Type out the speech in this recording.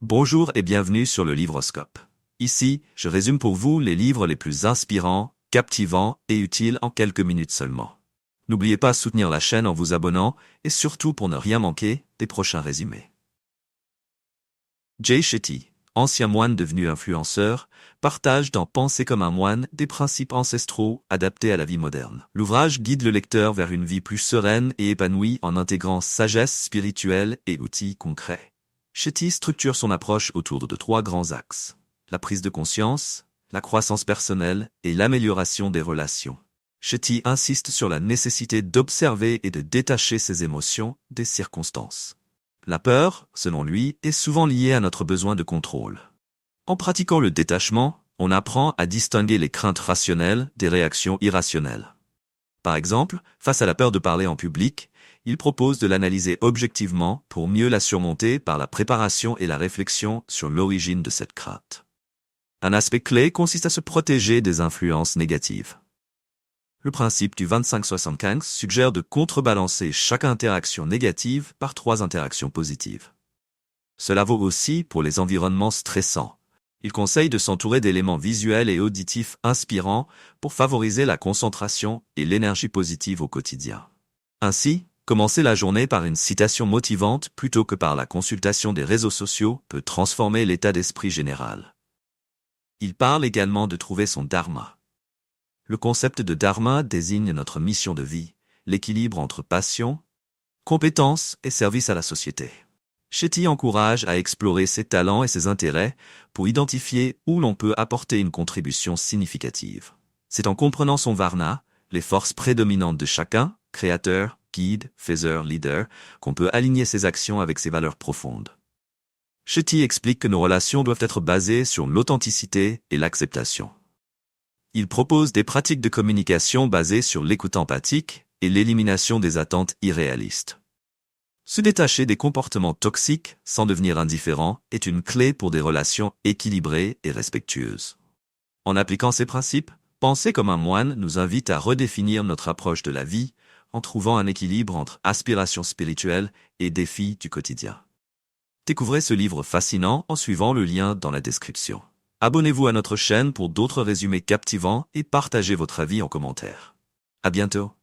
Bonjour et bienvenue sur le Livroscope. Ici, je résume pour vous les livres les plus inspirants, captivants et utiles en quelques minutes seulement. N'oubliez pas de soutenir la chaîne en vous abonnant et surtout pour ne rien manquer des prochains résumés. Jay Shetty, ancien moine devenu influenceur, partage dans Penser comme un moine des principes ancestraux adaptés à la vie moderne. L'ouvrage guide le lecteur vers une vie plus sereine et épanouie en intégrant sagesse spirituelle et outils concrets. Shetty structure son approche autour de 3 grands axes: la prise de conscience, la croissance personnelle et l'amélioration des relations. Shetty insiste sur la nécessité d'observer et de détacher ses émotions des circonstances. La peur, selon lui, est souvent liée à notre besoin de contrôle. En pratiquant le détachement, on apprend à distinguer les craintes rationnelles des réactions irrationnelles. Par exemple, face à la peur de parler en public, il propose de l'analyser objectivement pour mieux la surmonter par la préparation et la réflexion sur l'origine de cette crainte. Un aspect clé consiste à se protéger des influences négatives. Le principe du 25-75 suggère de contrebalancer chaque interaction négative par 3 interactions positives. Cela vaut aussi pour les environnements stressants. Il conseille de s'entourer d'éléments visuels et auditifs inspirants pour favoriser la concentration et l'énergie positive au quotidien. Ainsi, commencer la journée par une citation motivante plutôt que par la consultation des réseaux sociaux peut transformer l'état d'esprit général. Il parle également de trouver son dharma. Le concept de dharma désigne notre mission de vie, l'équilibre entre passion, compétence et service à la société. Shetty encourage à explorer ses talents et ses intérêts pour identifier où l'on peut apporter une contribution significative. C'est en comprenant son varna, les forces prédominantes de chacun, créateur, guide, faiseur, leader, qu'on peut aligner ses actions avec ses valeurs profondes. Shetty explique que nos relations doivent être basées sur l'authenticité et l'acceptation. Il propose des pratiques de communication basées sur l'écoute empathique et l'élimination des attentes irréalistes. Se détacher des comportements toxiques sans devenir indifférent est une clé pour des relations équilibrées et respectueuses. En appliquant ces principes, Penser comme un moine nous invite à redéfinir notre approche de la vie en trouvant un équilibre entre aspirations spirituelles et défis du quotidien. Découvrez ce livre fascinant en suivant le lien dans la description. Abonnez-vous à notre chaîne pour d'autres résumés captivants et partagez votre avis en commentaire. À bientôt.